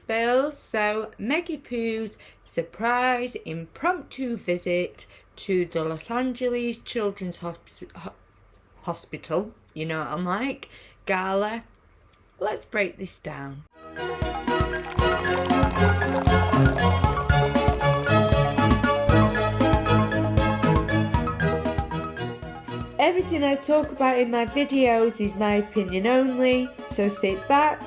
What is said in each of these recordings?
spill. So Meggie Pooh's surprise impromptu visit to the Los Angeles Children's Hospital, you know what I'm like, Gala. Let's break this down. Everything I talk about in my videos is my opinion only, so sit back,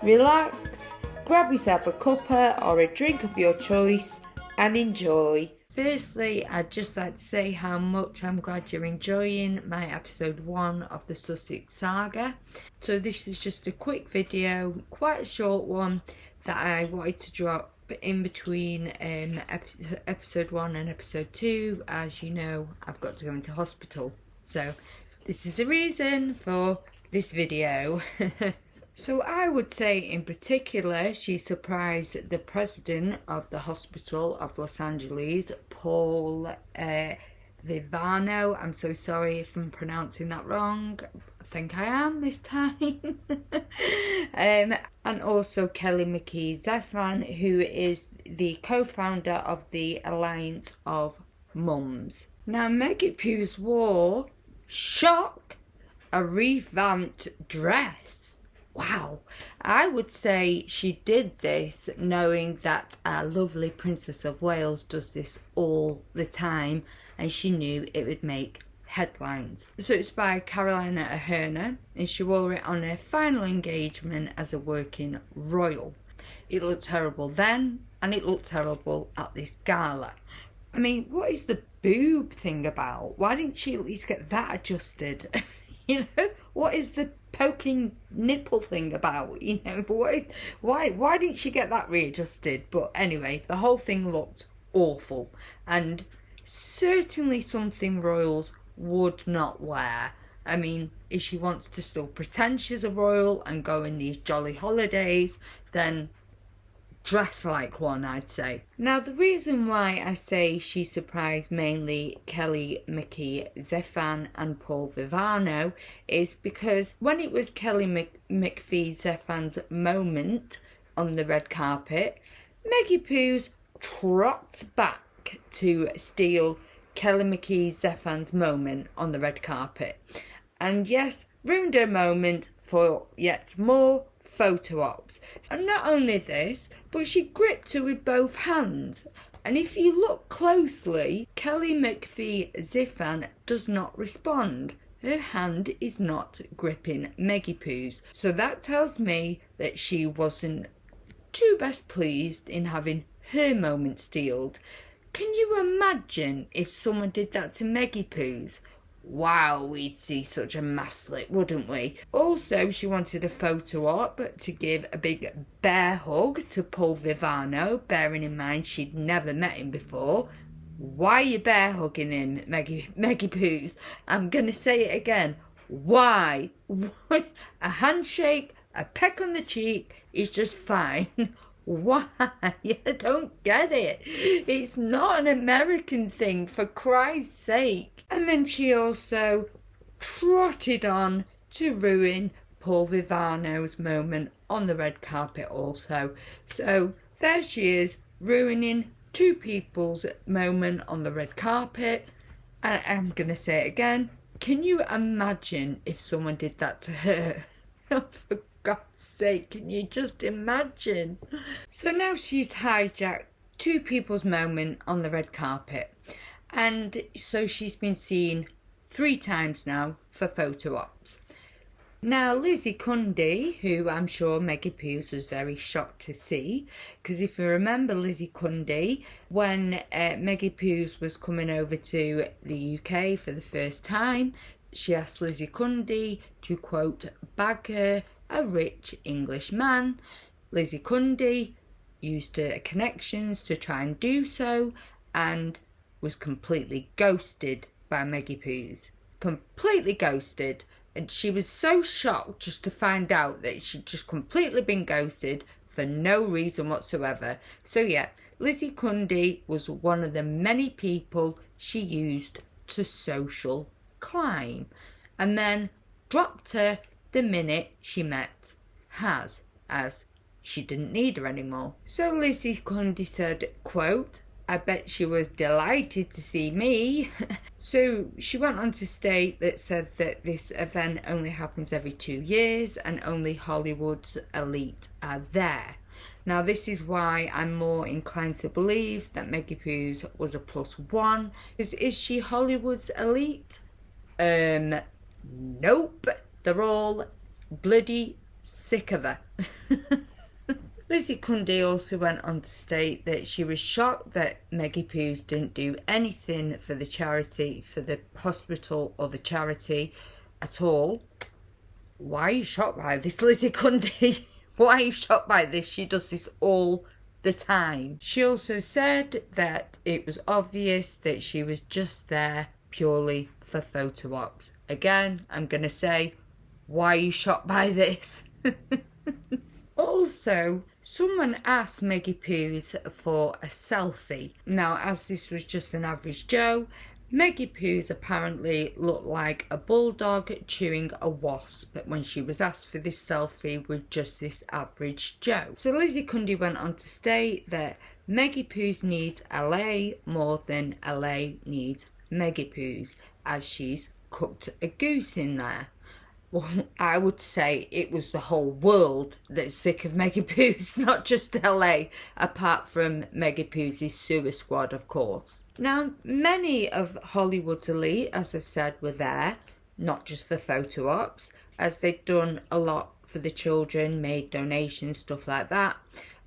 relax, grab yourself a cuppa or a drink of your choice and enjoy. Firstly, I'd just like to say how much I'm glad you're enjoying my episode 1 of the Sussex saga. So this is just a quick video, quite a short one, that I wanted to drop in between episode 1 and episode 2. As you know, I've got to go into hospital. So this is the reason for this video. So I would say in particular she surprised the president of the Hospital of Los Angeles, Paul Vivano. I'm so sorry if I'm pronouncing that wrong. I think I am this time. And also Kelly McKee-Zephan, who is the co-founder of the Alliance of Mums. Now Meggie Pooh's wore, shock, a revamped dress. Wow, I would say she did this knowing that our lovely Princess of Wales does this all the time, and she knew it would make headlines. So it's by Carolina Aherne, and she wore it on her final engagement as a working royal. It looked terrible then, and it looked terrible at this gala. I mean, what is the boob thing about? Why didn't she at least get that adjusted? You know, what is the poking nipple thing about? You know, but why didn't she get that readjusted? But anyway, the whole thing looked awful, and certainly something royals would not wear. I mean, if she wants to still pretend she's a royal and go in these jolly holidays, then dress like one, I'd say. Now, the reason why I say she surprised mainly Kelly McKee-Zephan and Paul Vivano is because when it was Kelly McPhee-Zephan's moment on the red carpet, Meggie Pooh's trotted back to steal Kelly McKee-Zephan's moment on the red carpet. And yes, ruined her moment for yet more photo ops. And not only this, but she gripped her with both hands. And if you look closely, Kelly McPhee-Zephan does not respond. Her hand is not gripping Meggie Pooh's. So that tells me that she wasn't too best pleased in having her moment stealed. Can you imagine if someone did that to Meggie Pooh's? Wow, we'd see such a mass slip, wouldn't we? Also, she wanted a photo op to give a big bear hug to Paul Vivano, bearing in mind she'd never met him before. Why are you bear hugging him, Meggie Pooh's? I'm going to say it again. Why? A handshake, a peck on the cheek is just fine. Why? I don't get it. It's not an American thing, for Christ's sake. And then she also trotted on to ruin Paul Vivano's moment on the red carpet also. So there she is, ruining two people's moment on the red carpet. And I'm going to say it again. Can you imagine if someone did that to her? Oh, for God's sake, can you just imagine? So now she's hijacked two people's moment on the red carpet. And so she's been seen 3 times now for photo ops. Now, Lizzie Cundy, who I'm sure Meggie Pooh was very shocked to see, because if you remember Lizzie Cundy, when Meggie Pooh was coming over to the UK for the first time, she asked Lizzie Cundy to, quote, bag her a rich English man. Lizzie Cundy used her connections to try and do so, and was completely ghosted by Meggie Pooh. Completely ghosted. And she was so shocked just to find out that she'd just completely been ghosted for no reason whatsoever. So yeah, Lizzie Cundy was one of the many people she used to social climb. And then dropped her the minute she met Haz, as she didn't need her anymore. So Lucie Cundy said, quote, "I bet she was delighted to see me." So she went on to state that said that this event only happens every 2 years and only Hollywood's elite are there. Now this is why I'm more inclined to believe that Meggie Poos was a +1. Is she Hollywood's elite? Nope. They're all bloody sick of her. Lucie Cundy also went on to state that she was shocked that Meggie Poos didn't do anything for the charity, for the hospital or the charity at all. Why are you shocked by this, Lucie Cundy? Why are you shocked by this? She does this all the time. She also said that it was obvious that she was just there purely for photo ops. Again, I'm going to say, why are you shocked by this? Also, someone asked Meggie Poos for a selfie. Now, as this was just an average Joe, Meggie Poos apparently looked like a bulldog chewing a wasp when she was asked for this selfie with just this average Joe. So Lucie Cundy went on to state that Meggie Poos needs LA more than LA needs Meggie Poos, as she's cooked a goose in there. Well, I would say it was the whole world that's sick of Meggie Poos, not just LA, apart from Meggie Poos' sewer squad, of course. Now, many of Hollywood's elite, as I've said, were there, not just for photo ops, as they'd done a lot for the children, made donations, stuff like that.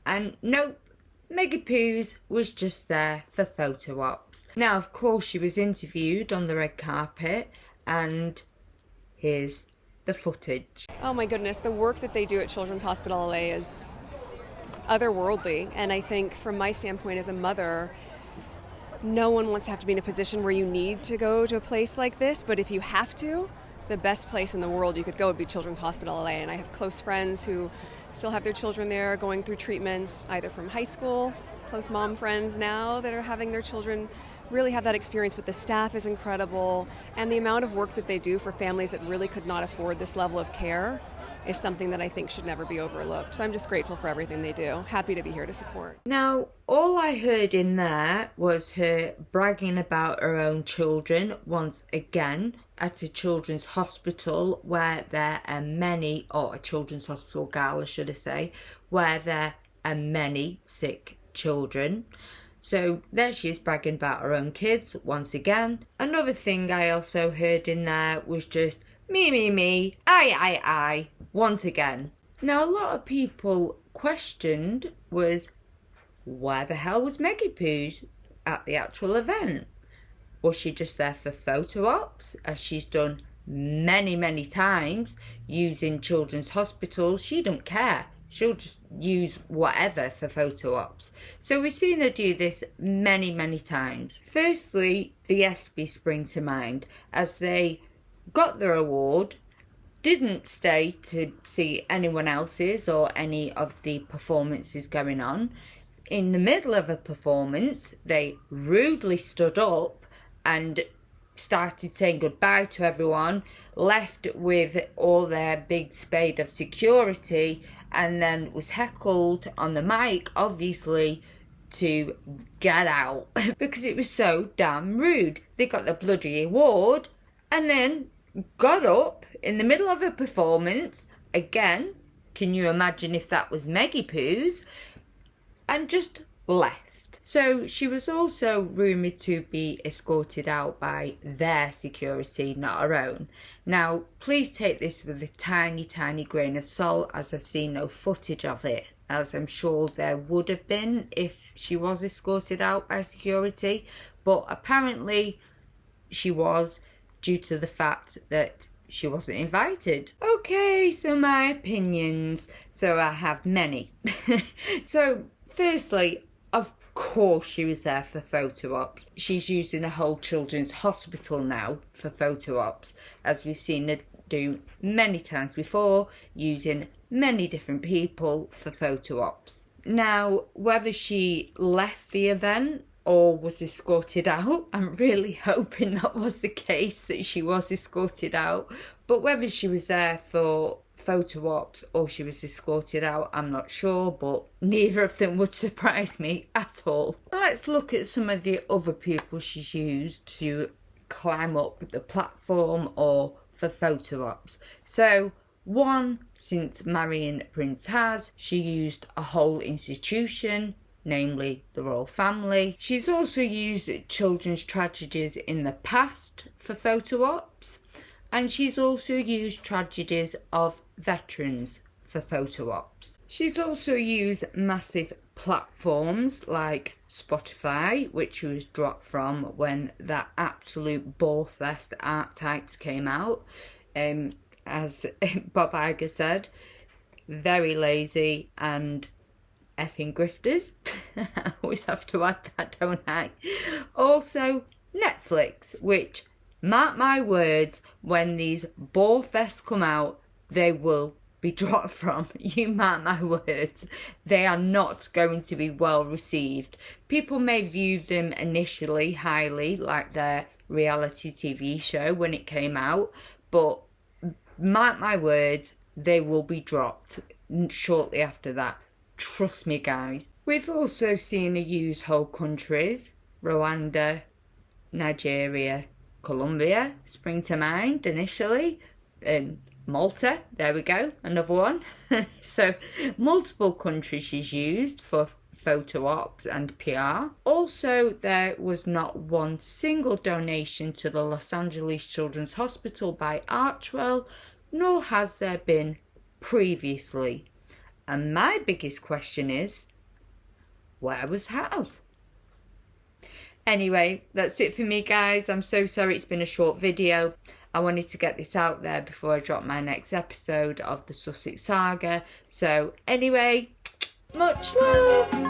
And nope, Meggie Poos was just there for photo ops. Now, of course, she was interviewed on the red carpet, and here's the footage. Oh my goodness, the work that they do at Children's Hospital LA is otherworldly, and I think from my standpoint as a mother, no one wants to have to be in a position where you need to go to a place like this, but if you have to, the best place in the world you could go would be Children's Hospital LA, and I have close friends who still have their children there going through treatments, either from high school, close mom friends now that are having their children really have that experience, but the staff is incredible, and the amount of work that they do for families that really could not afford this level of care is something that I think should never be overlooked. So I'm just grateful for everything they do. Happy to be here to support. Now, all I heard in there was her bragging about her own children once again at a children's hospital where there are many, or a children's hospital gala should I say, where there are many sick children. So there she is bragging about her own kids once again. Another thing I also heard in there was just me, I, once again. Now a lot of people questioned was, where the hell was Meggie Poos at the actual event? Was she just there for photo ops, as she's done many times using children's hospitals? She don't care. She'll just use whatever for photo ops. So we've seen her do this many times. Firstly, the ESPY spring to mind, as they got their award, didn't stay to see anyone else's or any of the performances going on. In the middle of a performance, they rudely stood up and started saying goodbye to everyone, left with all their big spade of security, and then was heckled on the mic, obviously, to get out because it was so damn rude. They got the bloody award and then got up in the middle of a performance, again, can you imagine if that was Meggie Poos, and just left. So she was also rumoured to be escorted out by their security, not her own. Now, please take this with a tiny grain of salt, as I've seen no footage of it, as I'm sure there would have been if she was escorted out by security. But apparently she was, due to the fact that she wasn't invited. Okay, so my opinions. So I have many. So, firstly, of course she was there for photo ops. She's using a whole children's hospital now for photo ops, as we've seen her do many times before, using many different people for photo ops. Now, whether she left the event or was escorted out, I'm really hoping that was the case, that she was escorted out, but whether she was there for photo ops or she was escorted out, I'm not sure, but neither of them would surprise me at all. Let's look at some of the other people she's used to climb up the platform or for photo ops. So one, since marrying Prince Has, she used a whole institution, namely the royal family. She's also used children's tragedies in the past for photo ops, and she's also used tragedies of veterans for photo ops. She's also used massive platforms like Spotify, which she was dropped from when that absolute bore-fest archetypes came out. As Bob Iger said, very lazy and effing grifters. I always have to add that, don't I? Also, Netflix, which, mark my words, when these bore fests come out, they will be dropped from. You mark my words. They are not going to be well received. People may view them initially highly, like their reality TV show when it came out, but mark my words, they will be dropped shortly after that. Trust me, guys. We've also seen her use whole countries. Rwanda, Nigeria, Colombia spring to mind initially. Malta, there we go, another one. So multiple countries she's used for photo ops and PR. Also, there was not one single donation to the Los Angeles Children's Hospital by Archwell, nor has there been previously. And my biggest question is, where was Haz? Anyway, that's it for me, guys. I'm so sorry it's been a short video. I wanted to get this out there before I drop my next episode of the Sussex Saga. So anyway, much love.